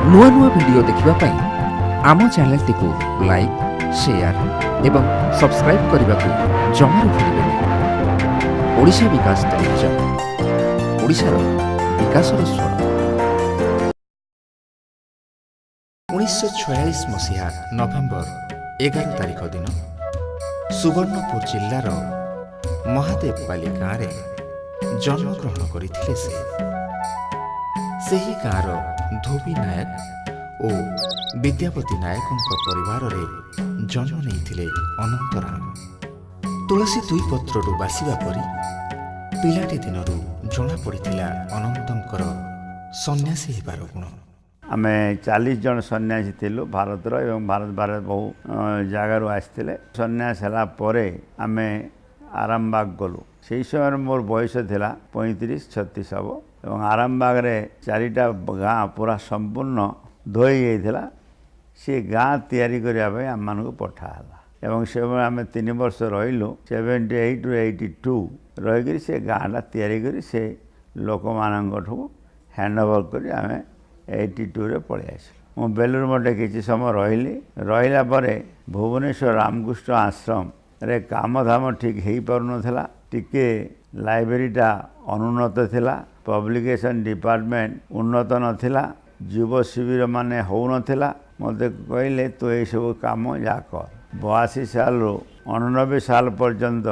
नुआ नुआ वीडियो देखिबा पई आम चैनल टिको लाइक शेयर एवं सब्सक्राइब करने को जमार भूलिबेनि। ओडिशा विकास टेलीविजन, ओडिशार विकासर स्वर। 1946 मसीहा नवेम्बर 11 तारिख दिन सुवर्णपुर जिल्लार महादेवपाली गाँव में जन्मग्रहण करथिले सेही गाँवर धोबी नायक और विद्यापति नायकों परिवार रे जन्म नहीं अनंतराम। तुलसी दुई पत्रु बासिबा परी पिलाटी दिनरू जना पड़िथिला अनंतंकर सन्यासी हेबार गुण। आमे 40 जन सन्यासी थिलु भारतर एवं भारत बाहर बहु जगार आसते। सन्यास है आमे आरामबाग गलु। से समय मोर बयस थिला 35-36 हम एवं आरामबाग रे 4टा गाँ पूरा संपूर्ण धोई जाइथिला। से गाँ तैयारी करिया पे आम मानक पठाला एवं से आम 3 वर्ष रहिलु 78-82 रही से गाँटा तैयारी करी से लोक मानू हैंडओवर करी आम 82 रे पलि आसिलु। मु बेलूर मठे किसी समय रहिला परे भुवनेश्वर रामकृष्ण आश्रम रे काम धाम ठीक हो पारुनथिला। टिके लाइब्रेरीटा अनुन्नत थिला, पब्लिकेशन डिपार्टमेंट उन्नत नथिला, युव शिविर माने हो नथिला। मते कहले तो ये सब काम जा कर। 82 साल 89 साल पर्यंत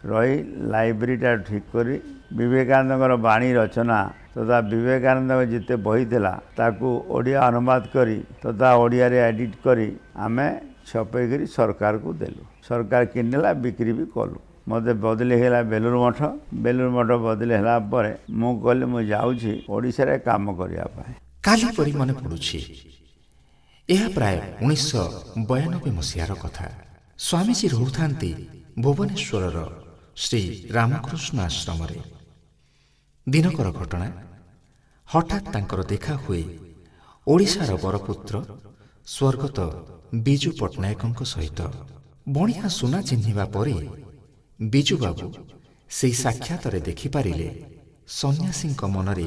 रही लाइब्रेरीटा ठीक करी विवेकानंदर बाणी रचना तथा विवेकानंद जिते बही थिला ताकू ओडिया अनुवाद करी तथा ओडिया रे एडिट करी आमे छपे करी सरकार को देलु। सरकार किनेला बिक्री भी कलु। मते बदली हैला बेलूर मठ बदली हैला परे मु कहले मु जाउछि ओडिसा रे काम करिया पाए। काली परी मने पडुछि। यह प्राय 1992 मसीहार कथा। स्वामीजी रहुथांती भुवनेश्वर श्री रामकृष्ण आश्रम रे। दिनकर घटना हठात तांकर देखा हुए ओडिशार बरपुत्र स्वर्गत बिजू पट्टनायक सहित। बणिया सुना चिन्हिबा परे बिजू बाबू से साक्षात देखिपारे सन्यासी मनरे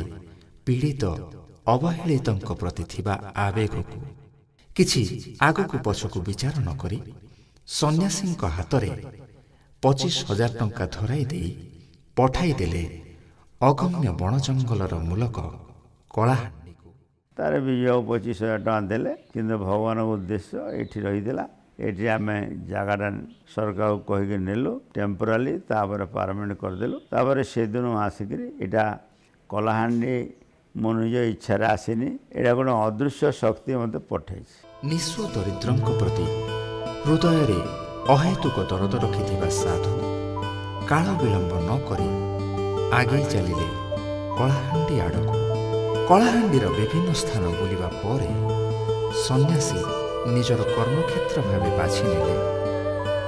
पीड़ित अवहेलित प्रति थिबा आवेग को किछि आगकू पछकू विचार न करी सन्यासी हाथ में 25,000 टंका धराई दे पठाई देले अगम्य बण जंगलर मूलक कलाहांडी को। तार भी 25,000 टका देले किंतु भगवान उद्देश्य एठी रहीदिला। एठी आमे जगाटा सरकार को कहिके नेलु टेम्पोराली तापर परमानेंट करदेलु। तापर से दिन आसिकरी एटा कलाहांडी मो निज इच्छा आसीनी। एटा गोटे अदृश्य शक्ति मते पठाई। निस्व दरिद्रंक प्रति हृदय रे अहेतुक दरद रखिथिबा साधु काल विलंब न करी आगे चलिले कलाहांडी आड़क। कलाहांडीर विभिन्न स्थान बुलिबा परे सन्यासी निजर कर्मक्षेत्र भावे बाछि नेले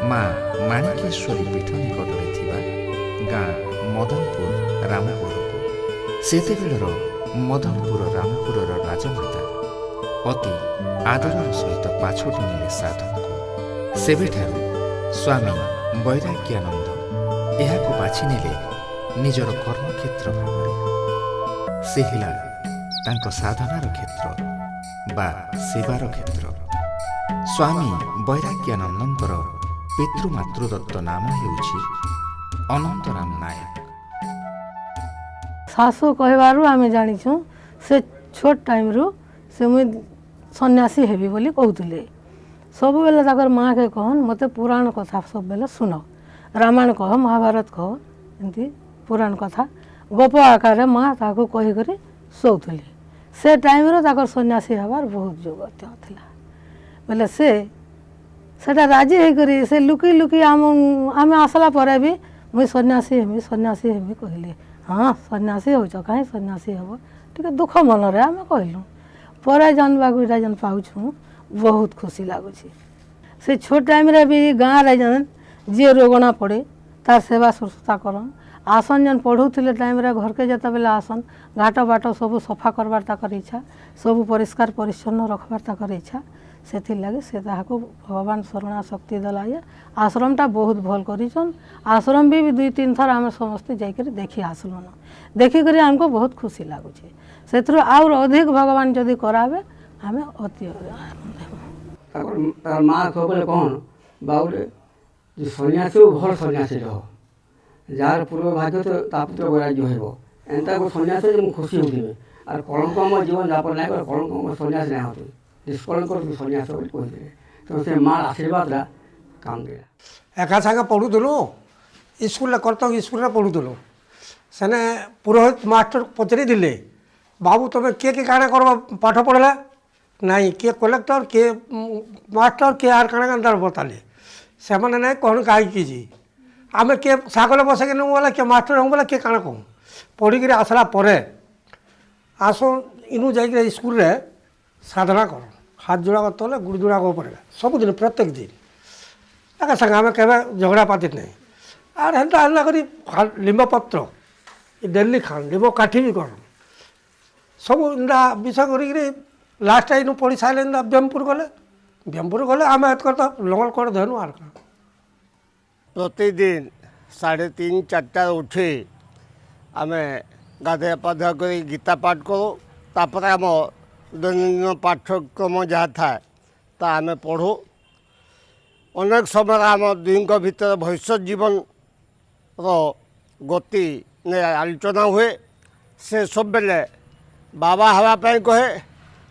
माँ माणिकेश्वरी पीठ निकटरे थिबा गाँ मदनपुर रामपुर को। सेतेबेलर मदनपुर रामपुरर राजमाता अति आदरर सहित पाछोटी नेले साधु। सेबेठारु स्वामी वैराग्यानंद एहाकु बाछि नेले निजर कर्मक्षेत्र भावरे। से हिला तांक साधनार क्षेत्र बा सेवार क्षेत्र। स्वामी वैराग्यानंदंकर पितृमातृदत्त नाम हेउछि अनंतराम नायक। सासु कहबारु आमे जानिछु से छोट टाइम रु से मुई सन्यासी हेबी बोली कहउतले। सब बेले ताकर माँ के कहन मते पुराण कथा सब बेले सुन, रामायण कह महाभारत कह एंती पुराण कथा गप आकार माँ ताको कहि करी सोउतली। से टाइम रो ताकर सन्यासी हबार बहुत जोगत्य थिला बेले सेटा राजी हे करी से लुकी लुकी आमे आसला परे भी मुई सन्यासी हेमी कहली। हाँ सन्यासी होछ काहे सन्यासी हबो टिके दुख मन रे आमे कहलु। परे जानबा गुटा जन पाउछु बहुत खुशी लागुछि। से छोट टाइम रे भी गाँ रे जन जे रोगना पड़े तार सेवा शुश्रूषा करन। आसन जन पढ़ुले टाइम रे घर के जता बेले आसन घाट बाट सब सफा करवार ताकर इच्छा, सब परिष्कार परिच्छन्न रखबार ताकर इच्छा। ସେଥିର୍ଲାଗି ସେ ତାହାକୁ ଭଗବାନ ଶରଣା ଶକ୍ତି ଦେଲା ଯେ ଆଶ୍ରମଟା ବହୁତ ଭଲ କରିଛନ୍। ଆଶ୍ରମ ବି 2-3 ଥର ଆମେ ସମସ୍ତେ ଯାଇକରି ଦେଖି ଆସିଲୁନ। ଦେଖିକରି ଆମକୁ ବହୁତ ଖୁସି ଲାଗୁଛେ। ସେଥିରୁ ଆହୁରି ଅଧିକ ଭଗବାନ ଯଦି କରାବେ ଆମେ ଅତି ଆନନ୍ଦ ହେବୁ। ତାର ମା ସବୁବେଳେ କ'ଣ ବାବୁରେ ଯେ ସନ୍ନ୍ୟାସୀ ଭଲ ସନ୍ନ୍ୟାସୀ ରହ, ଯାହାର ପୂର୍ବ ଭାଗ୍ୟ ତ ତା ପୁତ୍ର ବୈରାଗ୍ୟ ହେବ। ଏନ୍ତା ଗୋଟେ ସନ୍ନ୍ୟାସ ଯେ ମୁଁ ଖୁସି ହେଉଥିବି। ଆର୍ କଳଙ୍କମୟ ଜୀବନ ଯାପନ ନାହିଁ କଲେ କଳଙ୍କମୟ ସନ୍ନ୍ୟାସ ନାହିଁ ହଉଥିବି, ନିଷ୍କଳଙ୍କ ସନ୍ନ୍ୟାସ ବୋଲି କହିଥିଲେ। ତେଣୁ ସେ ମାର ଆଶୀର୍ବାଦଟା କାମ ଦିଏ। ଏକା ସାଙ୍ଗେ ପଢ଼ୁଥିଲୁ, ସ୍କୁଲରେ କର୍ତ୍ତକ ସ୍କୁଲରେ ପଢ଼ୁଥିଲୁ। ସେନେ ପୁରୋହିତ ମାଷ୍ଟର ପଚାରିଥିଲେ, ବାବୁ ତୁମେ କିଏ କାଣା କରବ ପାଠ ପଢ଼ିଲେ? ନାଇଁ କିଏ କଲେକ୍ଟର, କିଏ ମାଷ୍ଟର, କିଏ ଆର୍ କାଣା କାଣା ବତାଲେ। ସେମାନେ ନାଇଁ କହନ୍ କାହିଁକି ଯେ ଆମେ କିଏ ଶାଗରେ ବସେଇକି ନେବୁ ବୋଲେ କିଏ ମାଷ୍ଟର ହେବୁ ବୋଲେ କିଏ କାଣା କହୁ। ପଢ଼ିକିରି ଆସିଲା ପରେ ଆସୁନ୍ ଇନୁ ଯାଇକିରି ସ୍କୁଲରେ ସାଧନା କର, ହାତ ଯୋଡ଼ାକ ତଲେ ଗୁଡ଼ ଯୋଡ଼ାକ ଉପରେ ସବୁଦିନ ପ୍ରତ୍ୟେକ ଦିନ ଏକା ସାଙ୍ଗେ ଆମେ କେବେ ଝଗଡ଼ା ପାତି ନାହିଁ। ଆର୍ ହେନ୍ତା ହେନ୍ତା କରି ଲିମ୍ବ ପତ୍ର ଡେଲି ଖାନ୍, ଲିମ୍ବ କାଠି ବି କରନ୍, ସବୁ ଏନ୍ତା ବିଷୟ କରିକିରି ଲାଷ୍ଟ ଇନୁ ପଢ଼ି ସାରିଲେ ଏନ୍ତା ବ୍ୟାୟାମପୁର ଗଲେ ଆମେ ଏତକ ତ ଲଙ୍ଗଲ କରି ଧନୁ ଆର୍ କାଣା। ପ୍ରତିଦିନ 3:30-4 ଉଠି ଆମେ ଗାଧୁଆ ପାଧୁଆ କରି ଗୀତା ପାଠ କରୁ। ତାପରେ ଆମ ଦୈନନ୍ଦିନ ପାଠ୍ୟକ୍ରମ ଯାହା ଥାଏ ତା ଆମେ ପଢ଼ୁ। ଅନେକ ସମୟରେ ଆମ ଦୁହିଁଙ୍କ ଭିତରେ ଭବିଷ୍ୟତ ଜୀବନର ଗତି ନେଇ ଆଲୋଚନା ହୁଏ। ସେ ସବୁବେଳେ ବାବା ହେବା ପାଇଁ କହେ,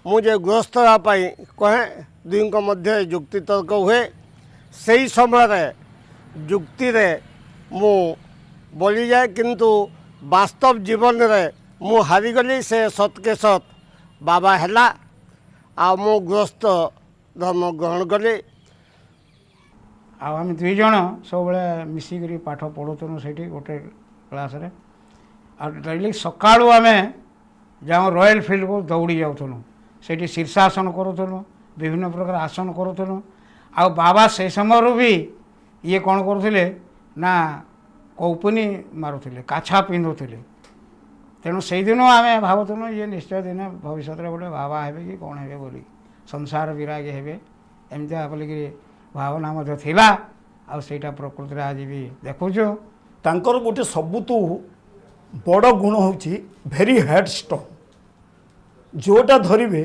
ମୁଁ ଯେ ଗୃହସ୍ଥ ହେବା ପାଇଁ କହେ। ଦୁହିଁଙ୍କ ମଧ୍ୟରେ ଯୁକ୍ତି ତର୍କ ହୁଏ। ସେହି ସମୟରେ ଯୁକ୍ତିରେ ମୁଁ ବୋଲିଯାଏ, କିନ୍ତୁ ବାସ୍ତବ ଜୀବନରେ ମୁଁ ହାରିଗଲି। ସେ ସତ୍କେ ସତ୍ ବାବା ହେଲା ଆଉ ମୁଁ ଗୃହସ୍ଥ ଧର୍ମ ଗ୍ରହଣ କଲି। ଆଉ ଆମେ 2 ଜଣ ସବୁବେଳେ ମିଶିକରି ପାଠ ପଢ଼ୁଥିଲୁ ସେଇଠି ଗୋଟେ କ୍ଲାସ୍ରେ। ଆଉ ଡେଲି ସକାଳୁ ଆମେ ଯାଉ ରୟାଲ ଫିଲ୍ଡକୁ ଦୌଡ଼ି ଯାଉଥିଲୁ। ସେଇଠି ଶୀର୍ଷାସନ କରୁଥିଲୁ, ବିଭିନ୍ନ ପ୍ରକାର ଆସନ କରୁଥିଲୁ। ଆଉ ବାବା ସେଇ ସମୟରୁ ବି ଇଏ କ'ଣ କରୁଥିଲେ ନା କୌପୁନି ମାରୁଥିଲେ, କାଛା ପିନ୍ଧୁଥିଲେ। ତେଣୁ ସେଇଦିନ ଆମେ ଭାବୁଥିଲୁ ଇଏ ନିଶ୍ଚୟ ଦିନେ ଭବିଷ୍ୟତରେ ଗୋଟେ ବାବା ହେବେ କି କ'ଣ ହେବେ ବୋଲି, ସଂସାର ବିରାଗୀ ହେବେ ଏମିତିଆ ବୋଲିକିରି ଭାବନା ମଧ୍ୟ ଥିଲା। ଆଉ ସେଇଟା ପ୍ରକୃତିରେ ଆଜି ବି ଦେଖୁଛୁ। ତାଙ୍କର ଗୋଟେ ସବୁଠୁ ବଡ଼ ଗୁଣ ହେଉଛି ଭେରି ହେଡ୍ ଷ୍ଟୋନ୍। ଯେଉଁଟା ଧରିବେ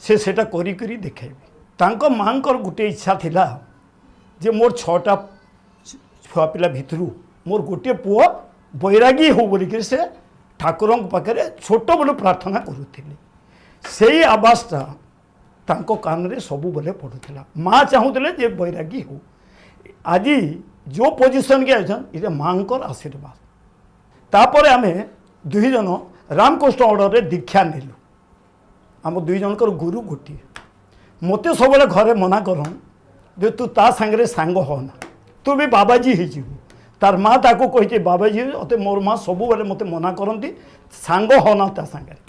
ସେ ସେଇଟା କରିକରି ଦେଖାଇବେ। ତାଙ୍କ ମାଆଙ୍କର ଗୋଟେ ଇଚ୍ଛା ଥିଲା ଯେ ମୋର 6ଟା ଛୁଆ ପିଲା ଭିତରୁ ମୋର ଗୋଟିଏ ପୁଅ ବୈରାଗୀ ହେଉ ବୋଲିକରି ସେ ଠାକୁରଙ୍କ ପାଖରେ ଛୋଟବେଳୁ ପ୍ରାର୍ଥନା କରୁଥିଲେ। ସେଇ ଆବାସଟା ତାଙ୍କ କାନରେ ସବୁବେଳେ ପଡ଼ୁଥିଲା। ମା ଚାହୁଁଥିଲେ ଯେ ବୈରାଗୀ ହେଉ। ଆଜି ଯେଉଁ ପୋଜିସନ୍କେ ଆଇଛନ୍ ଏଇଟା ମାଆଙ୍କର ଆଶୀର୍ବାଦ। ତାପରେ ଆମେ 2 ଜଣ ରାମକୃଷ୍ଣ ଅର୍ଡ଼ରରେ ଦୀକ୍ଷା ନେଲୁ। ଆମ 2 ଜଣଙ୍କର ଗୁରୁ ଗୋଟିଏ। ମୋତେ ସବୁବେଳେ ଘରେ ମନା କରନ୍ ଯେ ତୁ ତା ସାଙ୍ଗରେ ସାଙ୍ଗ ହନା, ତୁ ବି ବାବାଜୀ ହେଇଯିବୁ। ତାର ମା ତାକୁ କହିଛି ବାବାଜୀ ଅତେ ମୋର ମା ସବୁବେଳେ ମୋତେ ମନା କରନ୍ତି ସାଙ୍ଗ ହନା ତା ସାଙ୍ଗରେ,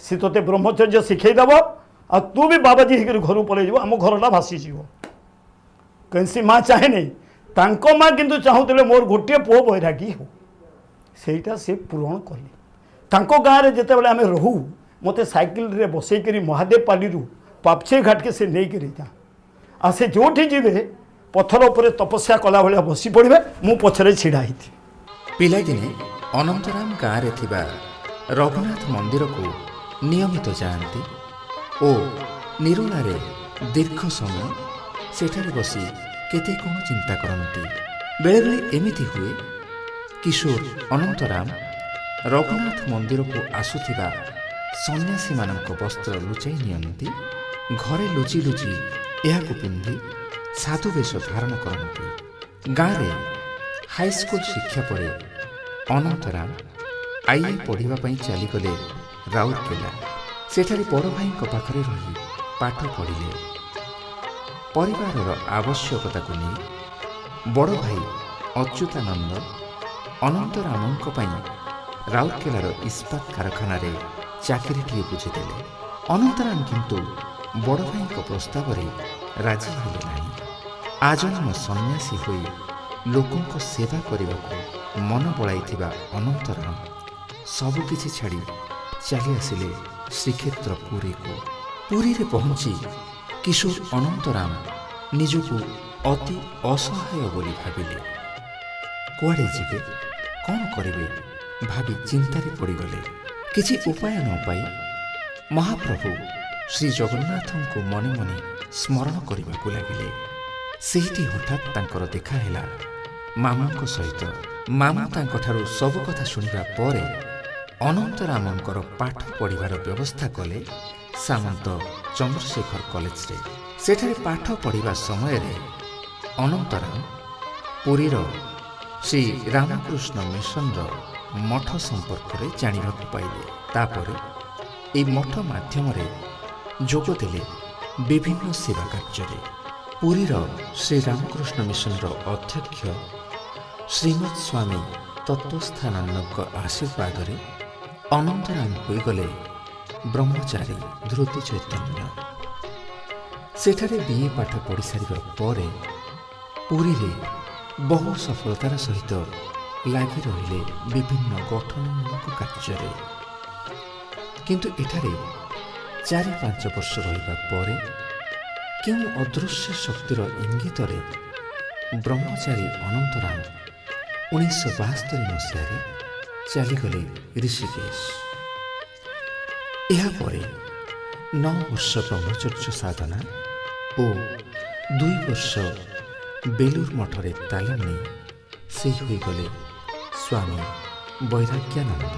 ସେ ତୋତେ ବ୍ରହ୍ମଚର୍ଯ୍ୟ ଶିଖେଇଦେବ ଆଉ ତୁ ବି ବାବାଜୀ ହେଇକରି ଘରକୁ ପଳେଇଯିବ, ଆମ ଘରଟା ଭାସିଯିବ। କୌଣସି ମା ଚାହେଁ ନାହିଁ। ତାଙ୍କ ମା କିନ୍ତୁ ଚାହୁଁଥିଲେ ମୋର ଗୋଟିଏ ପୁଅ ବୈରାଗୀ ହେଉ। ସେଇଟା ସେ ପୂରଣ କଲେ। ତାଙ୍କ ଗାଁରେ ଯେତେବେଳେ ଆମେ ରହୁ ମୋତେ ସାଇକେଲରେ ବସେଇକରି ମହାଦେବ ପାଲିରୁ ପାପଛେ ଘାଟକେ ସେ ନେଇକରି ଯା। ଆଉ ସେ ଯେଉଁଠି ଯିବେ ପଥର ଉପରେ ତପସ୍ୟା କଲା ଭଳିଆ ବସି ପଡ଼ିବେ, ମୁଁ ପଛରେ ଛିଡ଼ା ହେଇଥିବି। ପିଲାଦିନେ ଅନନ୍ତରାମ ଗାଁରେ ଥିବା ରଘୁନାଥ ମନ୍ଦିରକୁ ନିୟମିତ ଯାଆନ୍ତି ଓ ନିରୋଳାରେ ଦୀର୍ଘ ସମୟ ସେଠାରେ ବସି କେତେ କ'ଣ ଚିନ୍ତା କରନ୍ତି। ବେଳେବେଳେ ଏମିତି ହୁଏ କିଶୋର ଅନନ୍ତରାମ ରଘୁନାଥ ମନ୍ଦିରକୁ ଆସୁଥିବା ସନ୍ନ୍ୟାସୀମାନଙ୍କ ବସ୍ତ୍ର ଲୁଚାଇ ନିଅନ୍ତି, ଘରେ ଲୁଚି ଲୁଚି ଏହାକୁ ପିନ୍ଧି ସାଧୁ ବେଶ ଧାରଣ କରନ୍ତି। ଗାଁରେ ହାଇସ୍କୁଲ ଶିକ୍ଷା ପରେ ଅନନ୍ତରାମ ଆଇଏ ପଢ଼ିବା ପାଇଁ ଚାଲିଗଲେ ରାଉରକେଲା। ସେଠାରେ ବଡ଼ ଭାଇଙ୍କ ପାଖରେ ରହି ପାଠ ପଢ଼ିଲେ। ପରିବାରର ଆବଶ୍ୟକତାକୁ ନେଇ ବଡ଼ ଭାଇ ଅଚ୍ୟୁତାନନ୍ଦ ଅନନ୍ତରାମଙ୍କ ପାଇଁ ରାଉରକେଲାର ଇସ୍ପାତ କାରଖାନାରେ ଚାକିରିଟିଏ ବୁଝିଦେଲେ। ଅନନ୍ତରାମ କିନ୍ତୁ ବଡ଼ ଭାଇଙ୍କ ପ୍ରସ୍ତାବରେ ରାଜି ହେଲେ ନାହିଁ। ଆଜନ୍ମ ସନ୍ନ୍ୟାସୀ ହୋଇ ଲୋକଙ୍କ ସେବା କରିବାକୁ ମନ ବଳାଇଥିବା ଅନନ୍ତରାମ ସବୁକିଛି ଛାଡ଼ି ଚାଲି ଆସିଲେ ଶ୍ରୀକ୍ଷେତ୍ର ପୁରୀକୁ। ପୁରୀରେ ପହଞ୍ଚି କିଶୋର ଅନନ୍ତରାମ ନିଜକୁ ଅତି ଅସହାୟ ବୋଲି ଭାବିଲେ। କୁଆଡ଼େ ଯିବେ, କ'ଣ କରିବେ ଭାବି ଚିନ୍ତାରେ ପଡ଼ିଗଲେ। କିଛି ଉପାୟ ନ ପାଇ ମହାପ୍ରଭୁ ଶ୍ରୀ ଜଗନ୍ନାଥଙ୍କୁ ମନେ ମନେ ସ୍ମରଣ କରିବାକୁ ଲାଗିଲେ। ସେଇଠି ହଠାତ୍ ତାଙ୍କର ଦେଖା ହେଲା ମାମୁଙ୍କ ସହିତ। ମାମୁଁ ତାଙ୍କଠାରୁ ସବୁ କଥା ଶୁଣିବା ପରେ ଅନନ୍ତରାମଙ୍କର ପାଠ ପଢ଼ିବାର ବ୍ୟବସ୍ଥା କଲେ ସାମନ୍ତ ଚନ୍ଦ୍ରଶେଖର କଲେଜରେ। ସେଠାରେ ପାଠ ପଢ଼ିବା ସମୟରେ ଅନନ୍ତରାମ ପୁରୀର ଶ୍ରୀ ରାମକୃଷ୍ଣ ମିଶନର ମଠ ସମ୍ପର୍କରେ ଜାଣିବାକୁ ପାଇଲେ। ତାପରେ ଏହି ମଠ ମାଧ୍ୟମରେ ଯୋଗ ଦେଲେ ବିଭିନ୍ନ ସେବା କାର୍ଯ୍ୟରେ। ପୁରୀର ଶ୍ରୀ ରାମକୃଷ୍ଣ ମିଶନର ଅଧ୍ୟକ୍ଷ ଶ୍ରୀମତ୍ ସ୍ୱାମୀ ତତ୍ତ୍ୱସ୍ଥାନନ୍ଦଙ୍କ ଆଶୀର୍ବାଦରେ ଅନନ୍ତରାମ ହୋଇଗଲେ ବ୍ରହ୍ମଚାରୀ ଧୃତି ଚୈତନ୍ୟ। ସେଠାରେ BA ପାଠ ପଢ଼ି ସାରିବା ପରେ ପୁରୀରେ ବହୁ ସଫଳତାର ସହିତ ଲାଗି ରହିଲେ ବିଭିନ୍ନ ଗଠନମୂଳକ କାର୍ଯ୍ୟରେ। କିନ୍ତୁ ଏଠାରେ 4-5 ବର୍ଷ ରହିବା ପରେ କେଉଁ ଅଦୃଶ୍ୟ ଶକ୍ତିର ଇଙ୍ଗିତରେ ବ୍ରହ୍ମଚାରୀ ଅନନ୍ତରାମ 1972 ମସିହାରେ ଚାଲିଗଲେ ଋଷିକେଶ। ଏହାପରେ 9 ବର୍ଷ ବ୍ରହ୍ମଚର୍ଯ୍ୟ ସାଧନା ଓ 2 ବର୍ଷ ବେଲୁର ମଠରେ ତାଲିମ ନେଇ ସେ ହୋଇଗଲେ ସ୍ୱାମୀ ବୈରାଗ୍ୟାନନ୍ଦ।